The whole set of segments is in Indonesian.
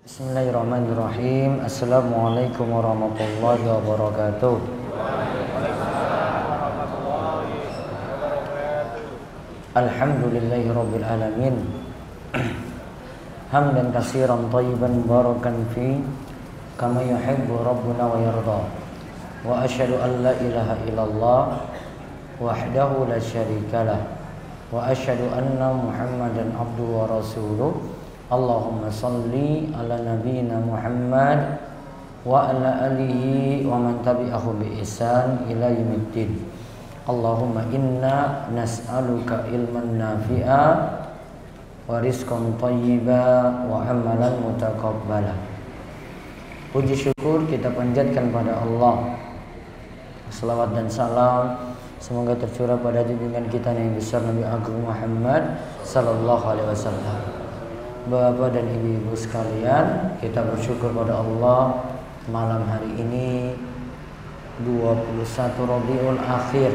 Bismillahirrahmanirrahim. Assalamualaikum warahmatullahi wabarakatuh. Alhamdulillahi rabbil alamin. Hamdan katsiran thayyiban barakan fi kama yuhibbu rabbuna wa yarda. Wa asyhadu an la ilaha illallah wahdahu la syarikalah. Wa asyhadu anna Muhammadan abduhu wa rasuluh. Allahumma salli ala nabiyyina Muhammad wa ala alihi wa man tabi'ahu bi ihsan ila yaumiddin. Allahumma inna nas'aluka ilman nafi'a wa rizqan thayyiba wa amalan mutaqabbala. Puji syukur kita panjatkan pada Allah. Selawat dan salam semoga tercurah pada junjungan kita yang besar Nabi Agung Muhammad sallallahu alaihi wasallam. Bapak dan ibu-ibu sekalian, kita bersyukur pada Allah malam hari ini 21 Rabiul Akhir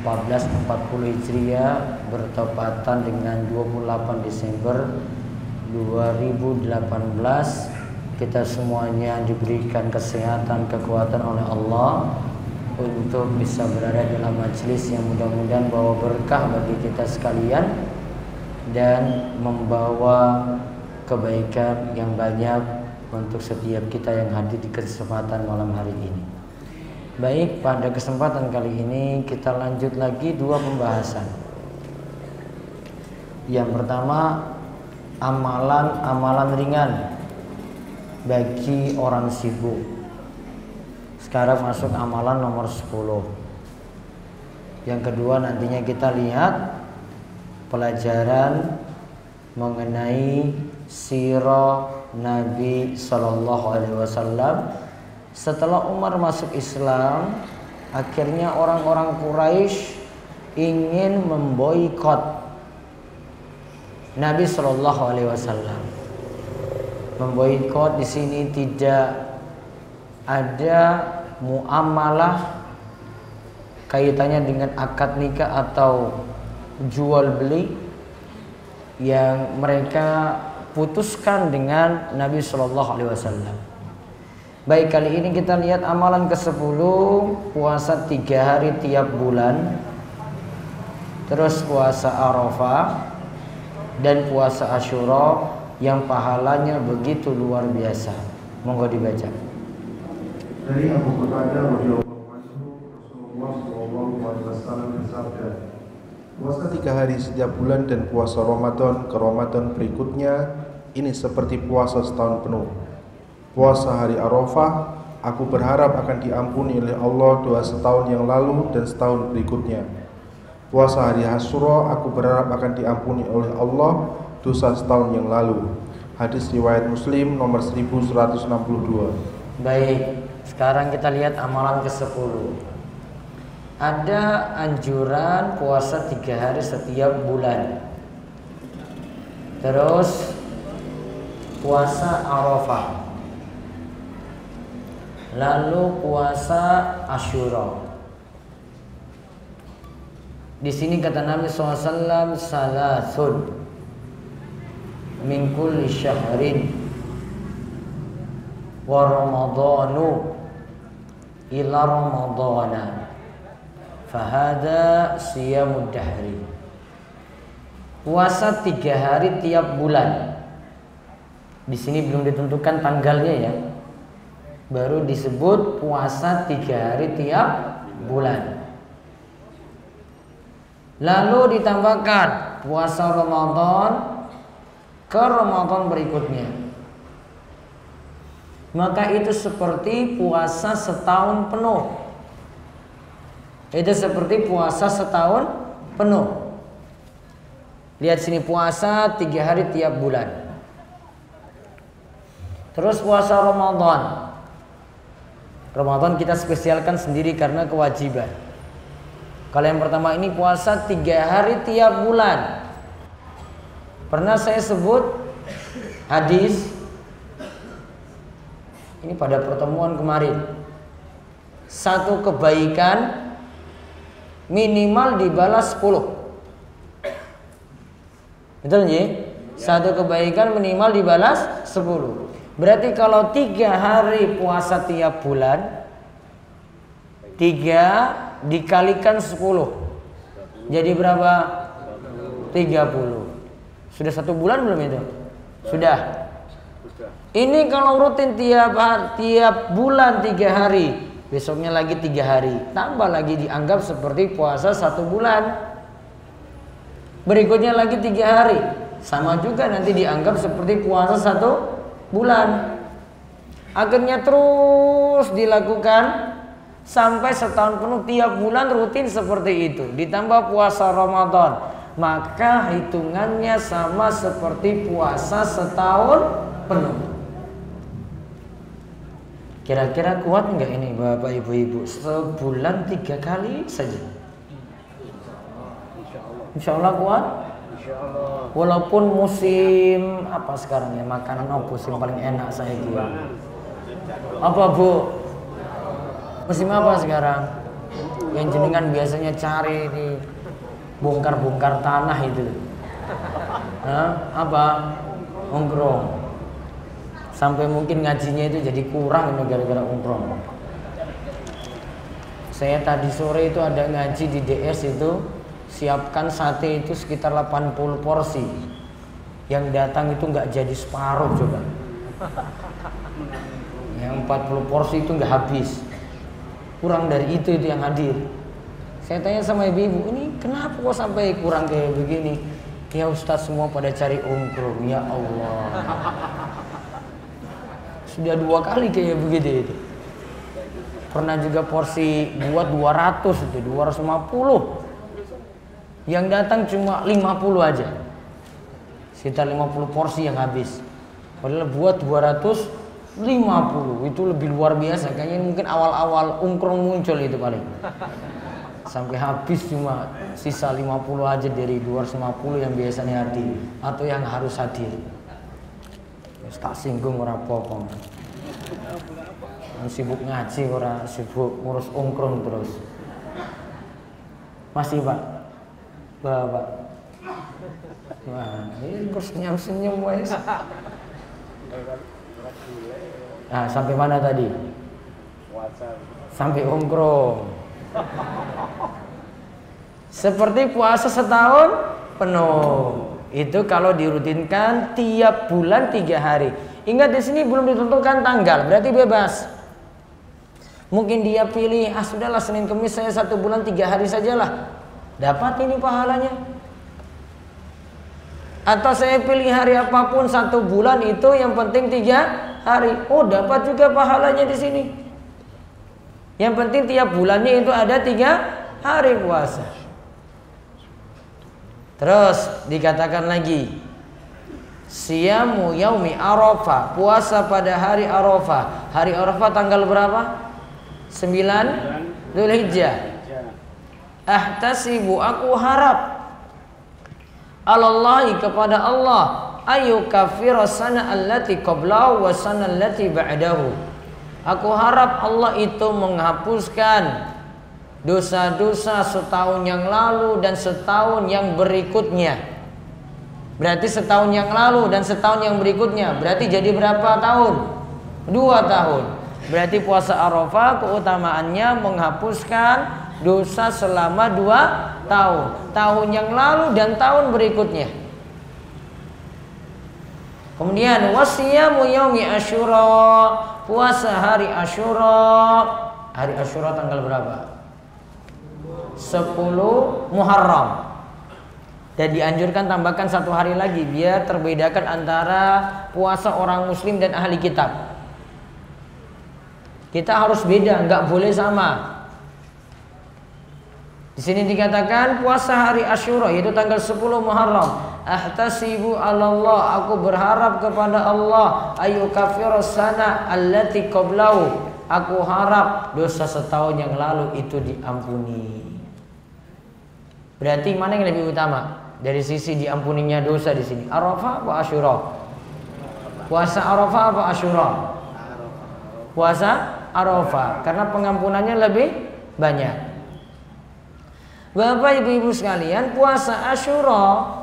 1440 Hijriah bertepatan dengan 28 Desember 2018. Kita semuanya diberikan kesehatan, kekuatan oleh Allah untuk bisa berada dalam majelis yang mudah-mudahan bawa berkah bagi kita sekalian dan membawa kebaikan yang banyak untuk setiap kita yang hadir di kesempatan malam hari ini. Baik, pada kesempatan kali ini kita lanjut lagi dua pembahasan. Yang pertama, amalan-amalan ringan bagi orang sibuk. Sekarang masuk amalan nomor 10. Yang kedua, nantinya kita lihat pelajaran mengenai sirah Nabi Sallallahu Alaihi Wasallam. Setelah Umar masuk Islam, akhirnya orang-orang Quraisy ingin memboikot Nabi Sallallahu Alaihi Wasallam. Memboikot di sini tidak ada muamalah kaitannya dengan akad nikah atau jual beli yang mereka putuskan dengan Nabi Shallallahu Alaihi Wasallam. Baik, kali ini kita lihat amalan ke-10, puasa 3 hari tiap bulan, terus puasa Arafah dan puasa Asyura yang pahalanya begitu luar biasa. Monggo dibaca. Dari Abu Qatadah radhiyallahu anhu, Rasulullah sallallahu alaihi wasallam bersabda, puasa 3 hari setiap bulan dan puasa Ramadan ke Ramadan berikutnya ini seperti puasa setahun penuh. Puasa hari Arafah, aku berharap akan diampuni oleh Allah doa setahun yang lalu dan setahun berikutnya. Puasa hari Asyura, aku berharap akan diampuni oleh Allah dosa setahun yang lalu. Hadis riwayat Muslim nomor 1162. Baik, sekarang kita lihat amalan ke-10. Ada anjuran puasa 3 hari setiap bulan. Terus puasa Arafah. Lalu puasa Asyura. Di sini kata Nabi SAW, salasun min kulli syahrin wa ramadhanu ila ramadhana fahada siyamud dahri. Puasa 3 hari tiap bulan. Di sini belum ditentukan tanggalnya ya. Baru disebut puasa 3 hari tiap bulan. Lalu ditambahkan puasa Ramadan ke Ramadan berikutnya. Maka itu seperti puasa setahun penuh. Itu seperti puasa setahun penuh. Lihat sini, puasa 3 hari tiap bulan. Terus puasa Ramadan. Ramadan kita spesialkan sendiri karena kewajiban. Kalau yang pertama ini puasa 3 hari tiap bulan. Pernah saya sebut hadis ini pada pertemuan kemarin. Satu kebaikan minimal dibalas 10. Betul nggih? Satu kebaikan minimal dibalas 10. Berarti kalau 3 hari puasa tiap bulan, 3 dikalikan 10, jadi berapa? 30. Sudah 1 bulan belum itu? Sudah. Ini kalau rutin tiap bulan 3 hari, besoknya lagi 3 hari, tambah lagi dianggap seperti puasa 1 bulan. Berikutnya lagi 3 hari, sama juga nanti dianggap seperti puasa 1 bulan. Akhirnya terus dilakukan sampai setahun penuh, tiap bulan rutin seperti itu. Ditambah puasa Ramadan, maka hitungannya sama seperti puasa setahun penuh. Kira-kira kuat nggak ini Bapak Ibu-Ibu? Sebulan 3 kali saja. Insya Allah kuat. Walaupun musim apa sekarang ya, makanan apa musim paling enak saya kira? Apa Bu? Musim apa sekarang? Yang jenengan biasanya cari di bongkar-bongkar tanah itu. Hah? Apa? Ongkrong. Sampai mungkin ngajinya itu jadi kurang ini gara-gara ongkrong. Saya tadi sore itu ada ngaji di DS itu, siapkan sate itu sekitar 80 porsi. Yang datang itu nggak jadi separuh coba. Yang 40 porsi itu nggak habis. Kurang dari itu yang hadir. Saya tanya sama ibu-ibu, ini kenapa kok sampai kurang kayak begini? Ya Ustadz, semua pada cari ongkrong. Ya Allah. Sudah 2 kali kayak begitu itu. Pernah juga porsi buat 200 itu, 250. Yang datang cuma 50 aja. Sekitar 50 porsi yang habis. Padahal buat 250, itu lebih luar biasa. Kayaknya mungkin awal-awal ongkrong muncul itu paling. Sampai habis cuma sisa 50 aja dari 250 yang biasanya hadir atau yang harus hadir. Tak singgung ora apa-apa. Sibuk ngaji ora sibuk ngurus ongkrong terus. Masih Pak? Bapak. Wah, ini bersenyum-senyum wes. Nah, sampai mana tadi? Sampai ongkrong. Seperti puasa setahun penuh. Itu kalau dirutinkan tiap bulan 3 hari. Ingat di sini belum ditentukan tanggal, berarti bebas. Mungkin dia pilih, sudahlah Senin Kemis saya 1 bulan 3 hari sajalah, dapat ini pahalanya. Atau saya pilih hari apapun 1 bulan itu yang penting 3 hari, dapat juga pahalanya di sini. Yang penting tiap bulannya itu ada 3 hari puasa. Terus dikatakan lagi, siyamu yaumi Arafah, puasa pada hari Arafah. Hari Arafah tanggal berapa? 9 Dzulhijjah. Ahtasibu, aku harap, alallahi, kepada Allah, ayu kafira sana allati qablahu wa sana allati ba'dahu. Aku harap Allah itu menghapuskan dosa-dosa setahun yang lalu dan setahun yang berikutnya. Berarti setahun yang lalu dan setahun yang berikutnya, berarti jadi berapa tahun? 2 tahun. Berarti puasa Arafah keutamaannya menghapuskan dosa selama 2 tahun. Tahun yang lalu dan tahun berikutnya. Kemudian wasiyamu yaumi Asyura, puasa hari Asyura. Hari Asyura tanggal berapa? 10 Muharram. Dan dianjurkan tambahkan 1 hari lagi biar terbedakan antara puasa orang muslim dan ahli kitab. Kita harus beda, nggak boleh sama. Di sini dikatakan puasa hari Asyura yaitu tanggal 10 Muharram. Ahtasibu 'alallah, aku berharap kepada Allah, ayu kafiras sana allati qablahu. Aku harap dosa setahun yang lalu itu diampuni. Berarti mana yang lebih utama dari sisi diampuninya dosa di sini? Arafah apa Asyura? Puasa Arafah apa Asyura? Puasa Arafah, karena pengampunannya lebih banyak. Bapak ibu-ibu sekalian, puasa Asyura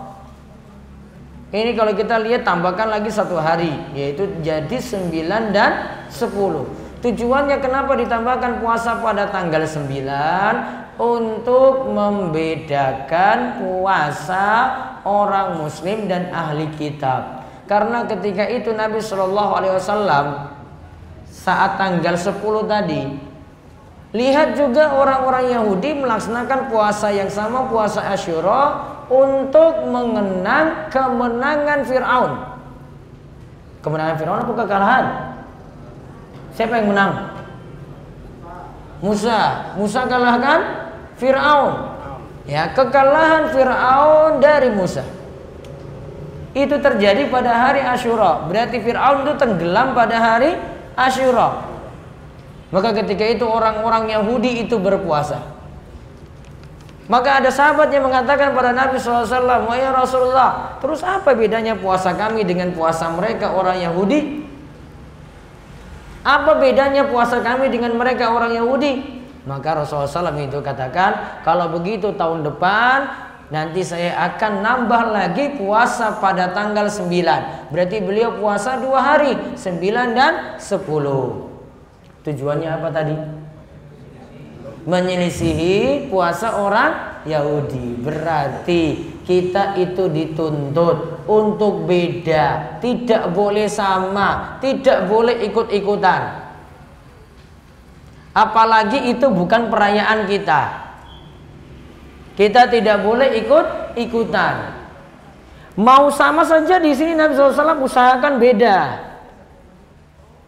Ini kalau kita lihat tambahkan lagi 1 hari, yaitu jadi 9 dan 10. Tujuannya kenapa ditambahkan puasa pada tanggal 9? Untuk membedakan puasa orang muslim dan ahli kitab. Karena ketika itu Nabi Shallallahu Alaihi Wasallam saat tanggal 10 tadi, lihat juga orang-orang Yahudi melaksanakan puasa yang sama, puasa Asyura, untuk mengenang kemenangan Fir'aun. Kemenangan Fir'aun apa kekalahan? Siapa yang menang? Musa. Musa kalahkan Fir'aun. Ya, kekalahan Fir'aun dari Musa. Itu terjadi pada hari Asyura. Berarti Fir'aun itu tenggelam pada hari Asyura. Maka ketika itu orang-orang Yahudi itu berpuasa. Maka ada sahabat yang mengatakan pada Nabi SAW, "Wahai Rasulullah, terus apa bedanya puasa kami dengan puasa mereka orang Yahudi? Apa bedanya puasa kami dengan mereka orang Yahudi?" Maka Rasulullah SAW itu katakan, "Kalau begitu tahun depan nanti saya akan nambah lagi puasa pada tanggal 9. Berarti beliau puasa 2 hari, 9 dan 10. Tujuannya apa tadi? Menyelisihi puasa orang Yahudi. Berarti kita itu dituntut untuk beda, tidak boleh sama, tidak boleh ikut-ikutan. Apalagi itu bukan perayaan kita. Kita tidak boleh ikut-ikutan. Mau sama saja di sini Nabi SAW usahakan beda.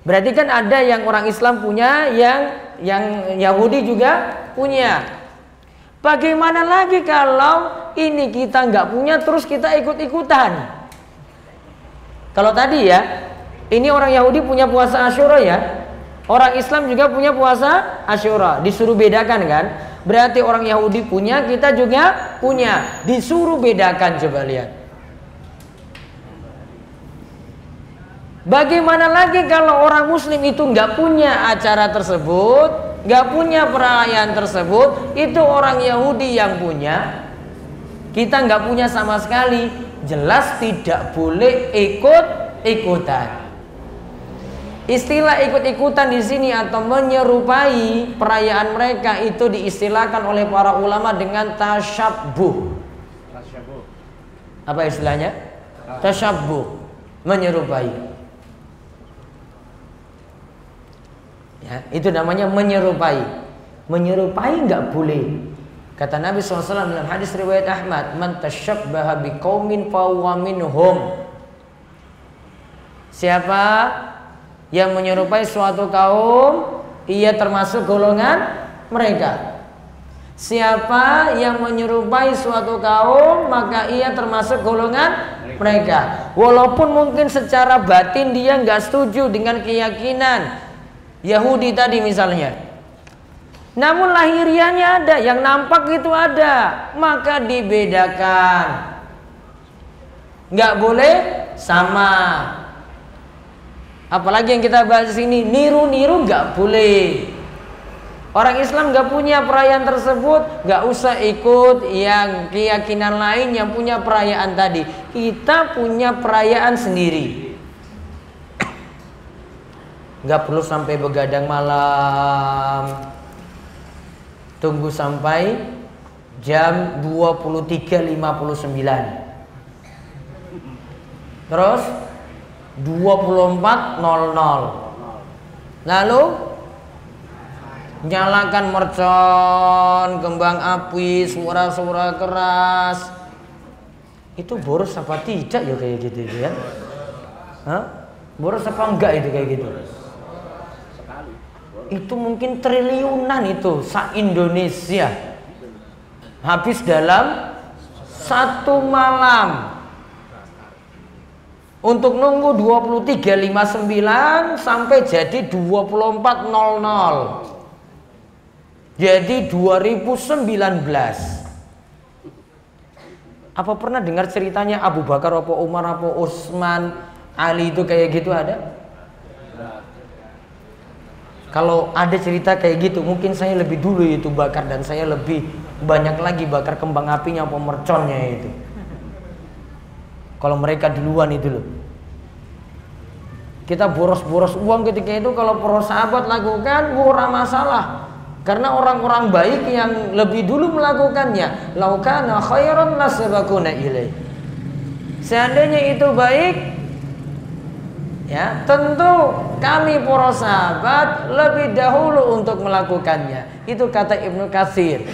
Berarti kan ada yang orang Islam punya, yang Yahudi juga punya. Bagaimana lagi kalau ini kita nggak punya terus kita ikut-ikutan? Kalau tadi ya, ini orang Yahudi punya puasa Asyura ya, orang Islam juga punya puasa Asyura, disuruh bedakan kan? Berarti orang Yahudi punya, kita juga punya, disuruh bedakan. Coba lihat. Bagaimana lagi kalau orang Muslim itu nggak punya acara tersebut, nggak punya perayaan tersebut, itu orang Yahudi yang punya, kita nggak punya sama sekali, jelas tidak boleh ikut-ikutan. Istilah ikut-ikutan di sini atau menyerupai perayaan mereka itu diistilahkan oleh para ulama dengan tasyabbuh. Apa istilahnya? Tasyabbuh, menyerupai. Ya, itu namanya menyerupai. Menyerupai nggak boleh. Kata Nabi SAW dalam hadis riwayat Ahmad, "Man tasyabbaha biqaumin fahuwa minhum." Siapa yang menyerupai suatu kaum, ia termasuk golongan mereka. Siapa yang menyerupai suatu kaum, maka ia termasuk golongan mereka. Walaupun mungkin secara batin dia nggak setuju dengan keyakinan Yahudi tadi misalnya, namun lahiriahnya ada, yang nampak itu ada, maka dibedakan. Nggak boleh sama. Apalagi yang kita bahas ini, niru-niru nggak boleh. Orang Islam nggak punya perayaan tersebut, nggak usah ikut yang keyakinan lain yang punya perayaan tadi. Kita punya perayaan sendiri. Nggak perlu sampai begadang malam, tunggu sampai jam 23.59, terus 24.00, lalu nyalakan mercon, kembang api, suara-suara keras. Itu boros apa tidak ya kayak gitu ya? Hah? Boros apa enggak itu kayak gitu? Itu mungkin triliunan itu se-Indonesia habis dalam 1 malam untuk nunggu 23.59 sampai jadi 24.00, jadi 2019. Apa pernah dengar ceritanya Abu Bakar apa Umar apa Utsman, Ali itu kayak gitu ada? Kalau ada cerita kayak gitu, mungkin saya lebih dulu itu bakar, dan saya lebih banyak lagi bakar kembang apinya apa merconnya itu. Kalau mereka duluan itu loh. Kita boros-boros uang ketika itu, kalau para sahabat lakukan, ora masalah. Karena orang-orang baik yang lebih dulu melakukannya. Lau kana khairan lasabaquna ilaih. Seandainya itu baik, ya, tentu kami para sahabat lebih dahulu untuk melakukannya. Itu kata Ibnu Katsir.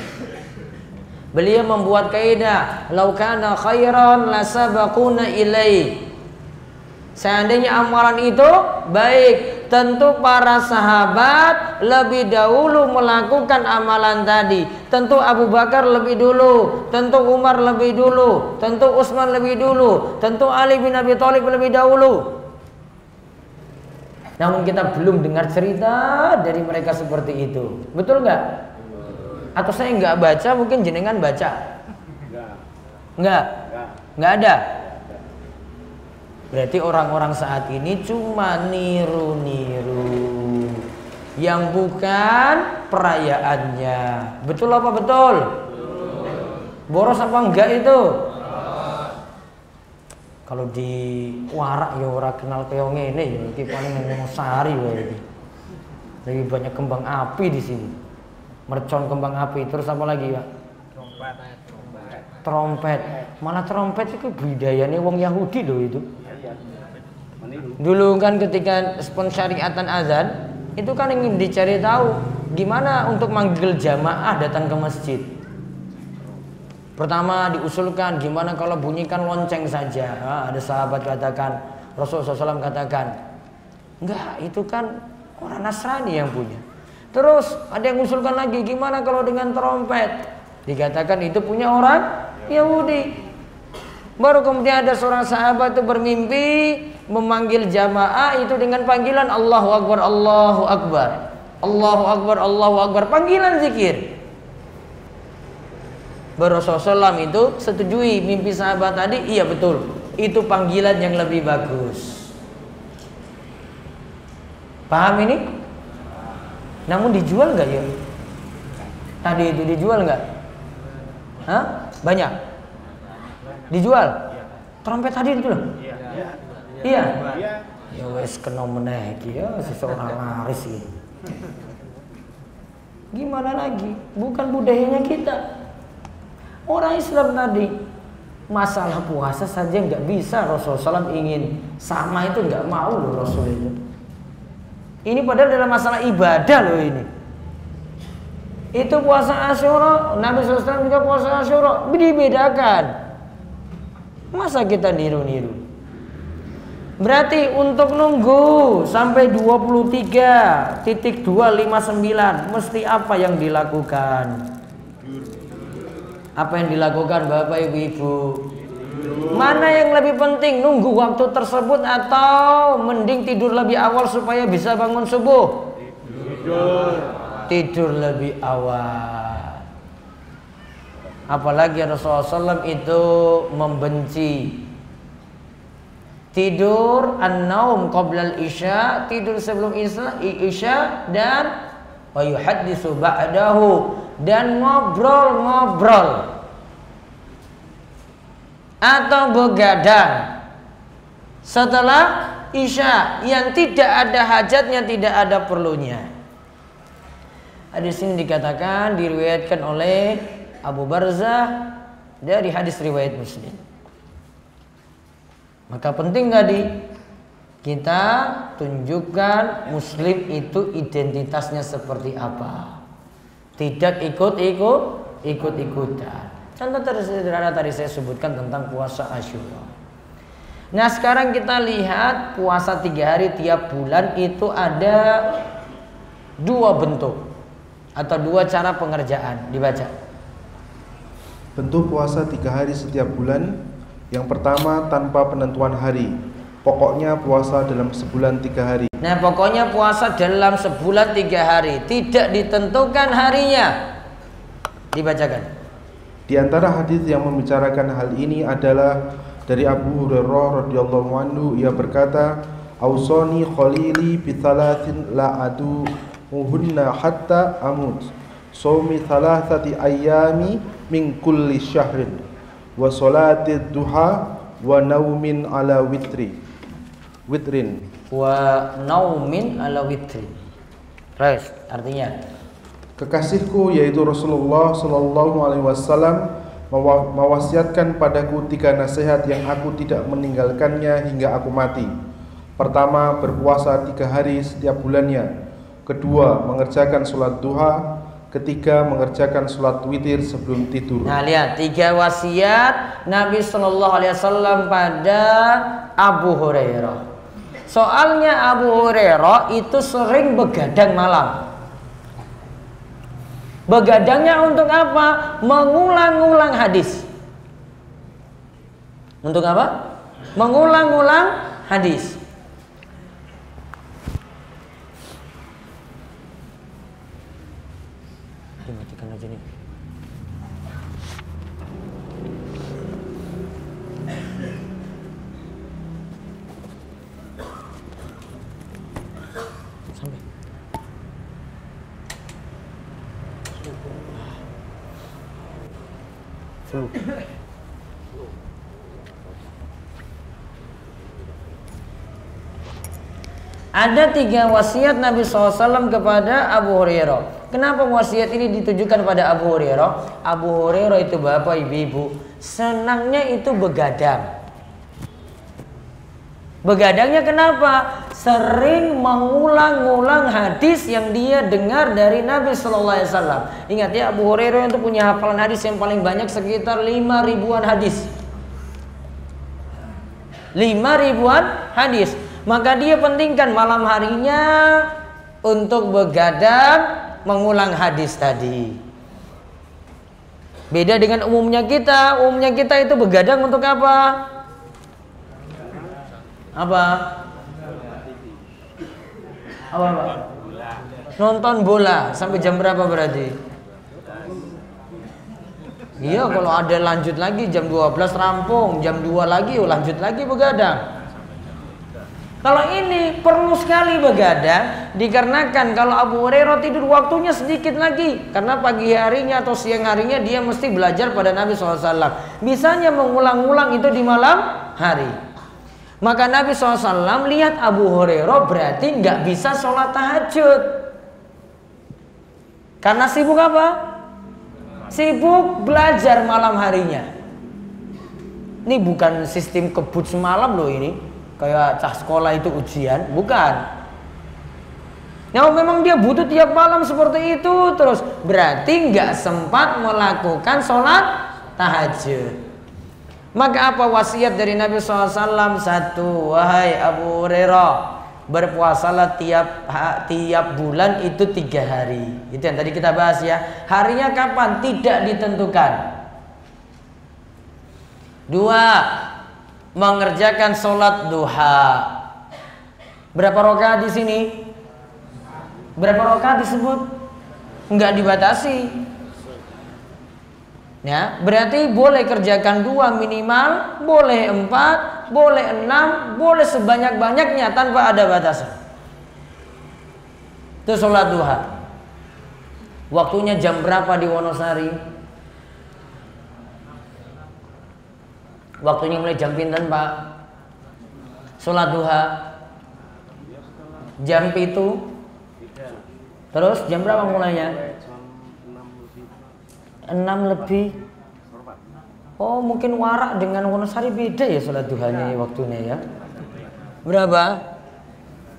Beliau membuat kaidah, lau kana khairan lasabaquna ilaih. Seandainya amalan itu baik, tentu para sahabat lebih dahulu melakukan amalan tadi. Tentu Abu Bakar lebih dulu, tentu Umar lebih dulu, tentu Utsman lebih dulu, tentu Ali bin Abi Thalib lebih dahulu. Namun kita belum dengar cerita dari mereka seperti itu. Betul nggak? Atau saya nggak baca, mungkin jenengan baca? Nggak ada. Berarti orang-orang saat ini cuma niru-niru yang bukan perayaannya. Betul apa betul? Boros apa enggak itu? Kalau di warak ya ora kenal kaya ngene ya, iki paling ngomong sari wae iki. Lebih banyak kembang api di sini. Mercon kembang api, terus apa lagi, Pak? Trompet. Malah trompet itu budayane wong Yahudi loh itu. Dulu kan ketika pensyariatan azan itu kan ingin dicari tahu gimana untuk manggil jamaah datang ke masjid. Pertama diusulkan gimana kalau bunyikan lonceng saja. Ada sahabat katakan, Rasulullah SAW katakan, enggak, itu kan orang Nasrani yang punya. Terus ada yang mengusulkan lagi, gimana kalau dengan trompet? Dikatakan itu punya orang Yahudi. Baru kemudian ada seorang sahabat itu bermimpi memanggil jamaah itu dengan panggilan Allahu Akbar, Allahu Akbar, Allahu Akbar, Allahu Akbar, panggilan zikir. Rasulullah SAW itu setujui mimpi sahabat tadi, iya betul, itu panggilan yang lebih bagus. Paham ini? Namun dijual nggak ya? Tadi itu dijual nggak? Hah? Banyak? Dijual? Trompet tadi itu loh? Iya. Ya wes kena meneh iki ya seseorang laris iki. Gimana lagi? Bukan budayanya kita. Orang Islam tadi masalah puasa saja nggak bisa. Rasulullah SAW ingin sama itu nggak mau loh Rasul itu. Ini padahal dalam masalah ibadah loh ini. Itu puasa Asyura, Nabi SAW juga puasa Asyura, dibedakan. Masa kita niru-niru? Berarti untuk nunggu sampai 23.259 mesti apa yang dilakukan? Apa yang dilakukan Bapak Ibu-ibu? Mana yang lebih penting, nunggu waktu tersebut atau mending tidur lebih awal supaya bisa bangun subuh? Tidur lebih awal. Apalagi Rasulullah SAW itu membenci tidur an-naum qoblal isya, tidur sebelum isya, dan wa yuhaddisu ba'dahu, dan ngobrol-ngobrol atau begadang setelah isya yang tidak ada hajatnya, tidak ada perlunya. Hadis ini dikatakan diriwayatkan oleh Abu Barzah dari hadis riwayat Muslim. Maka penting tadi kita tunjukkan Muslim itu identitasnya seperti apa. Tidak ikut-ikutan. Contoh sederhana tadi saya sebutkan tentang puasa Asyura. Nah sekarang kita lihat puasa 3 hari tiap bulan itu ada 2 bentuk atau 2 cara pengerjaan. Dibaca. Bentuk puasa 3 hari setiap bulan. Yang pertama tanpa penentuan hari. Pokoknya puasa dalam sebulan 3 hari. Nah pokoknya puasa dalam sebulan 3 hari, tidak ditentukan harinya. Dibacakan. Di antara hadis yang membicarakan hal ini adalah dari Abu Hurairah radhiyallahu anhu, ia berkata, "Ausani khalili bi thalathin la adu muhunna hatta amut. Shaumi thalathati ayyami min kulli syahrin wa salati duha wa naumin ala witrin. Wa naumin ala witri. Terus artinya Kekasihku yaitu Rasulullah sallallahu alaihi wasallam mewasiatkan padaku 3 nasihat yang aku tidak meninggalkannya hingga aku mati. Pertama, berpuasa 3 hari setiap bulannya. Kedua, mengerjakan sholat duha. Ketiga, mengerjakan sholat witir sebelum tidur. Nah, lihat 3 wasiat Nabi Shallallahu Alaihi Wasallam pada Abu Hurairah. Soalnya Abu Hurairah itu sering begadang malam. Begadangnya untuk apa? Mengulang-ulang hadis. Untuk apa? Mengulang-ulang hadis. Dimatikan aja nih. Sampai. Flu. Ada 3 wasiat Nabi SAW kepada Abu Hurairah. Kenapa wasiat ini ditujukan pada Abu Hurairah? Abu Hurairah itu bapak ibu-ibu senangnya itu begadang. Begadangnya kenapa? Sering mengulang-ulang hadis yang dia dengar dari Nabi Sallallahu Alaihi Wasallam. Ingat ya, Abu Hurairah itu punya hafalan hadis yang paling banyak sekitar 5.000-an hadis. 5.000-an hadis. Maka dia pentingkan malam harinya untuk begadang mengulang hadis tadi. Beda dengan umumnya kita. Umumnya kita itu begadang untuk apa? Apa? Nonton bola. Sampai jam berapa berarti? Iya, kalau ada lanjut lagi jam 12 rampung, jam 2 lagi lanjut lagi begadang. Kalau ini perlu sekali begadang, dikarenakan kalau Abu Hurairah tidur waktunya sedikit lagi, karena pagi harinya atau siang harinya dia mesti belajar pada Nabi SAW. Bisanya mengulang-ulang itu di malam hari. Maka Nabi SAW lihat Abu Hurairah berarti nggak bisa sholat tahajud. Karena sibuk apa? Sibuk belajar malam harinya. Ini bukan sistem kebut semalam loh ini. Kayak cah sekolah itu ujian, bukan. Nah, memang dia butuh tiap malam seperti itu terus. Berarti nggak sempat melakukan sholat tahajud. Maka apa wasiat dari Nabi SAW? 1, wahai Abu Hurairah, berpuasalah tiap bulan itu 3 hari. Itu yang tadi kita bahas ya. Harinya kapan? Tidak ditentukan. 2, mengerjakan sholat duha. Berapa rakaat di sini? Berapa rakaat disebut? Enggak dibatasi. Ya, berarti boleh kerjakan 2 minimal, boleh 4, boleh 6, boleh sebanyak-banyaknya tanpa ada batasan. Itu sholat duha. Waktunya jam berapa di Wonosari? Waktunya mulai jam pinten, Pak? Sholat duha jam 7. Terus jam berapa mulainya? 6 lebih. Oh, mungkin Warak dengan Wonosari beda ya sholat duhanya waktunya ya. Berapa?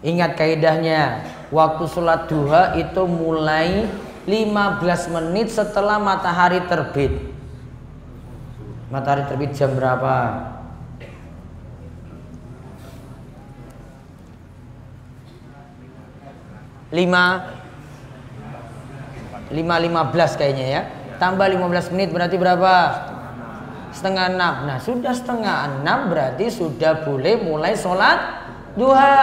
Ingat kaidahnya. Waktu sholat duha itu mulai 15 menit setelah matahari terbit. Matahari terbit jam berapa? lima 15 kayaknya ya. Tambah 15 menit berarti berapa? Setengah 6. Nah, sudah setengah 6 berarti sudah boleh mulai sholat duha.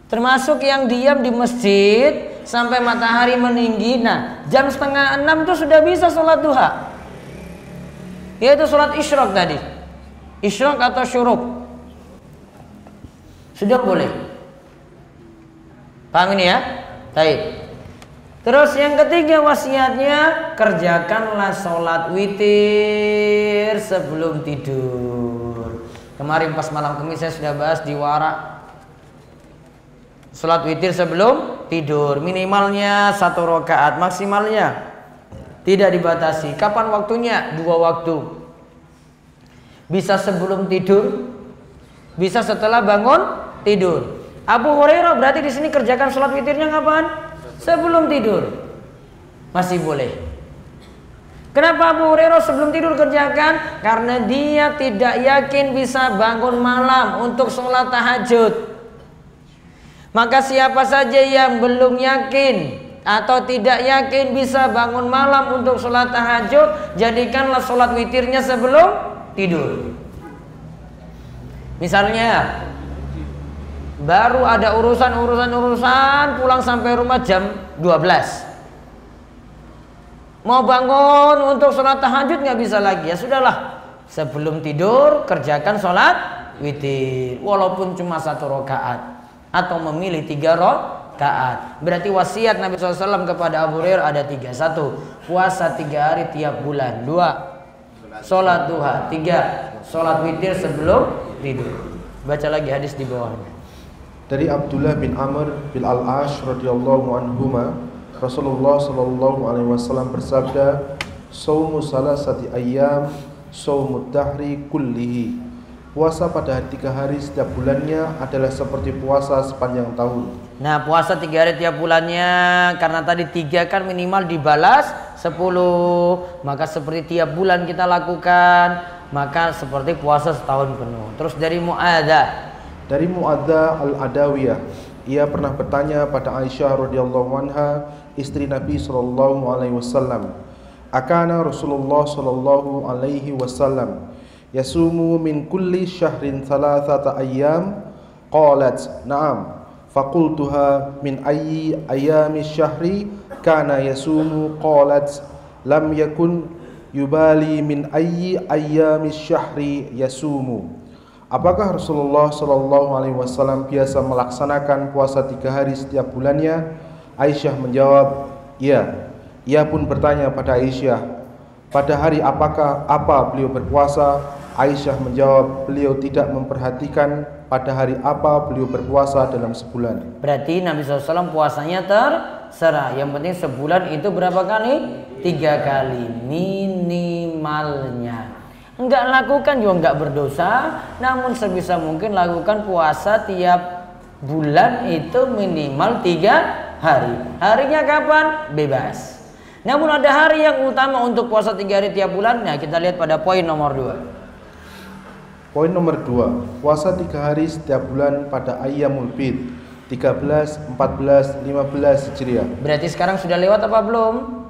Termasuk yang diam di masjid sampai matahari meninggi. Nah, jam setengah 6 itu sudah bisa sholat duha. Yaitu sholat isyraq tadi. Isyraq atau syuruk. Sudah boleh. Paham ini ya? Baik. Terus yang ketiga wasiatnya, kerjakanlah sholat witir sebelum tidur. Kemarin pas malam Kamis saya sudah bahas di warak. Sholat witir sebelum tidur, minimalnya 1 rakaat, maksimalnya tidak dibatasi. Kapan waktunya? 2 waktu. Bisa sebelum tidur, bisa setelah bangun tidur. Abu Hurairah berarti di sini kerjakan sholat witirnya kapan? Sebelum tidur. Masih boleh. Kenapa Abu Hurairah sebelum tidur kerjakan? Karena dia tidak yakin bisa bangun malam untuk sholat tahajud. Maka siapa saja yang belum yakin atau tidak yakin bisa bangun malam untuk sholat tahajud, jadikanlah sholat witirnya sebelum tidur. Misalnya baru ada urusan pulang sampai rumah jam 12. Mau bangun untuk sholat tahajud nggak bisa lagi, ya sudahlah. Sebelum tidur kerjakan sholat witir, walaupun cuma 1 rakaat atau memilih 3 rakaat. Berarti wasiat Nabi SAW kepada Abu Hurairah ada 3. 1. Puasa 3 hari tiap bulan. 2. Sholat duha. 3. Sholat witir sebelum tidur. Baca lagi hadis di bawahnya. Dari Abdullah bin Amr bin Al-Ash radhiyallahu anhuma, Rasulullah sallallahu alaihi wasallam bersabda, "Shaumu salasati ayyam, shaumud dahri kullihi." Puasa pada 3 hari setiap bulannya adalah seperti puasa sepanjang tahun. Nah, puasa 3 hari tiap bulannya, karena tadi 3 kan minimal dibalas 10, maka seperti tiap bulan kita lakukan, maka seperti puasa setahun penuh. Terus dari Mu'addah al-Adawiyah, ia pernah bertanya pada Aisyah radhiyallahu anha, istri Nabi sallallahu alaihi wasallam, "Akana Rasulullah sallallahu alaihi wasallam yasumu min kulli syahrin 3 ayyam?" Qalat, "Na'am." Faqultuha, "Min ayyi ayyami syahri kana yasumu?" Qalat, "Lam yakun yubali min ayyi ayyami syahri yasumu." Apakah Rasulullah sallallahu alaihi wasallam biasa melaksanakan puasa 3 hari setiap bulannya? Aisyah menjawab, "Iya." Ia pun bertanya pada Aisyah, "Pada hari apa beliau berpuasa?" Aisyah menjawab, "Beliau tidak memperhatikan pada hari apa beliau berpuasa dalam sebulan." Berarti Nabi SAW puasanya terserah. Yang penting sebulan itu berapa kali? 3 kali minimalnya. Enggak lakukan juga enggak berdosa, namun sebisa mungkin lakukan puasa tiap bulan itu minimal 3 hari. Harinya kapan? Bebas. Namun ada hari yang utama untuk puasa 3 hari tiap bulan. Nah, kita lihat pada poin nomor 2. Poin nomor 2, puasa 3 hari setiap bulan pada Ayyamul Bid 13, 14, 15 Hijriah. Berarti sekarang sudah lewat apa belum?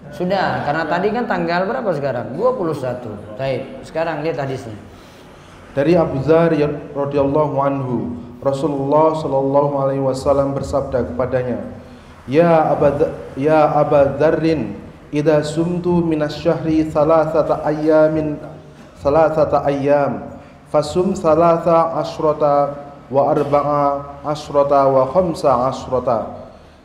Sudah, karena tadi kan tanggal berapa sekarang? 21. Baik, sekarang lihat hadisnya. Dari Abu Dzar radhiyallahu anhu, Rasulullah sallallahu alaihi wasallam bersabda kepadanya, "Ya Aba Dzarrin, idza sumtu minasy-syahri 3 ayyam, fasum 13 wa 14 wa 15."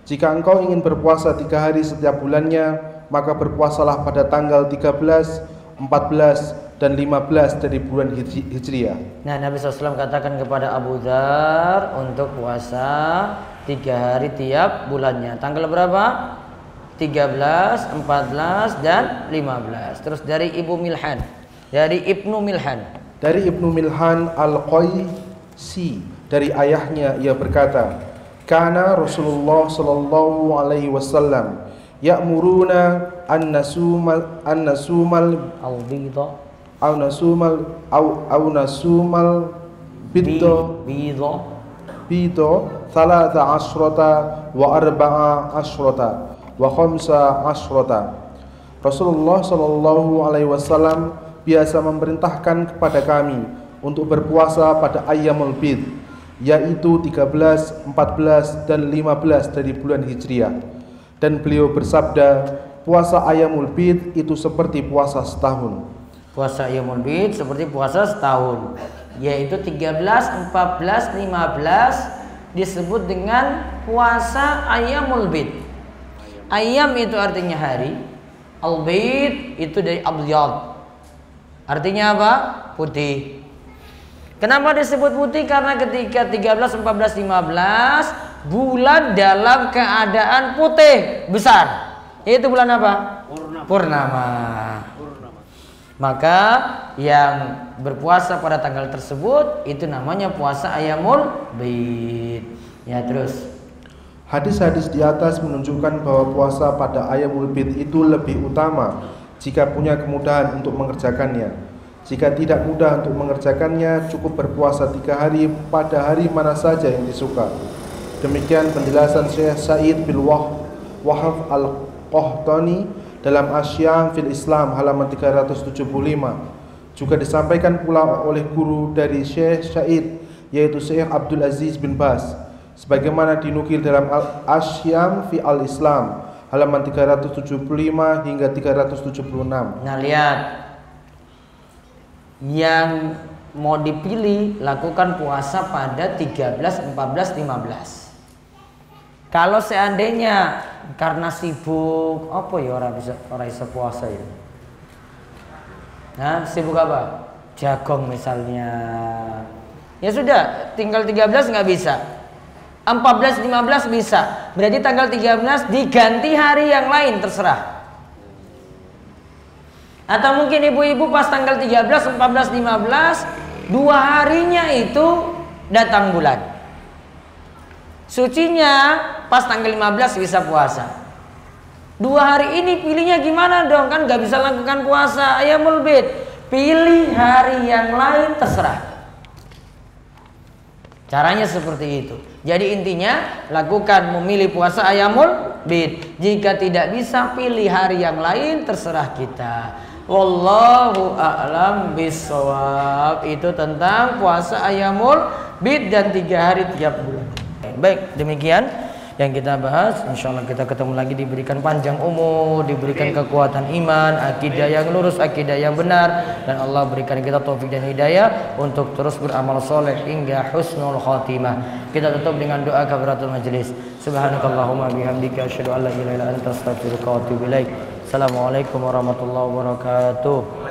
Jika engkau ingin berpuasa 3 hari setiap bulannya, maka berpuasalah pada tanggal 13, 14, dan 15 dari bulan Hijriah. Nah, Nabi SAW katakan kepada Abu Dzar untuk puasa 3 hari tiap bulannya. Tanggal berapa? 13, 14, dan 15. Terus dari Ibnu Milhan. Dari Ibnu Milhan Al-Qaisi, dari ayahnya ia berkata, "Kana Rasulullah sallallahu alaihi wasallam ya'muruna an nasumal al-bidha aw nasumal bidda 13 wa 14 wa 15." Rasulullah sallallahu alaihi wasallam biasa memerintahkan kepada kami untuk berpuasa pada Ayyamul Bid, yaitu 13, 14, dan 15 dari bulan Hijriah. Dan beliau bersabda, puasa Ayyamul Bid itu seperti puasa setahun. Puasa Ayyamul Bid seperti puasa setahun, yaitu 13, 14, 15 disebut dengan puasa Ayyamul Bid. Ayam itu artinya hari. Al-bid itu dari abyad. Artinya apa? Putih. Kenapa disebut putih? Karena ketika 13, 14, 15 bulan dalam keadaan putih besar. Itu bulan apa? Purnama. Maka yang berpuasa pada tanggal tersebut itu namanya puasa Ayyamul Bid. Ya, terus. Hadis-hadis di atas menunjukkan bahwa puasa pada Ayyamul Bid itu lebih utama jika punya kemudahan untuk mengerjakannya. Jika tidak mudah untuk mengerjakannya, cukup berpuasa 3 hari pada hari mana saja yang disuka. Demikian penjelasan Syekh Sa'id bin Wahab Al-Qahtani dalam Asyam fil Islam halaman 375. Juga disampaikan pula oleh guru dari Syekh Sa'id, yaitu Syekh Abdul Aziz bin Baz, sebagaimana dinukil dalam Asyam fi al-Islam halaman 375 hingga 376. Nah, lihat, yang mau dipilih lakukan puasa pada 13, 14, 15. Kalau seandainya karena sibuk, apa ya orang bisa puasa ya? Nah, sibuk apa? Jagong misalnya. Ya sudah, tinggal 13 nggak bisa. 14, 15 bisa. Berarti tanggal 13 diganti hari yang lain, terserah. Atau mungkin ibu-ibu pas tanggal 13, 14, 15 2 harinya itu datang bulan. Sucinya pas tanggal 15 bisa puasa. 2 hari ini pilihnya gimana dong? Kan gak bisa lakukan puasa Ayyamul Bid. Pilih hari yang lain, terserah. Caranya seperti itu. Jadi intinya lakukan memilih puasa Ayyamul Bid. Jika tidak bisa pilih hari yang lain, terserah kita. Wallahu a'lam bishawab. Itu tentang puasa Ayyamul Bid dan 3 hari tiap bulan. Baik, demikian yang kita bahas. InsyaAllah kita ketemu lagi, diberikan panjang umur, diberikan kekuatan iman, akidah yang lurus, akidah yang benar, dan Allah berikan kita taufik dan hidayah untuk terus beramal soleh hingga husnul khatimah. Kita tutup dengan doa kafaratul majlis. Subhanakallahumma bihamdika asyhadu an la ilaha illa anta astaghfiruka wa atubu ilaik. Assalamualaikum warahmatullahi wabarakatuh.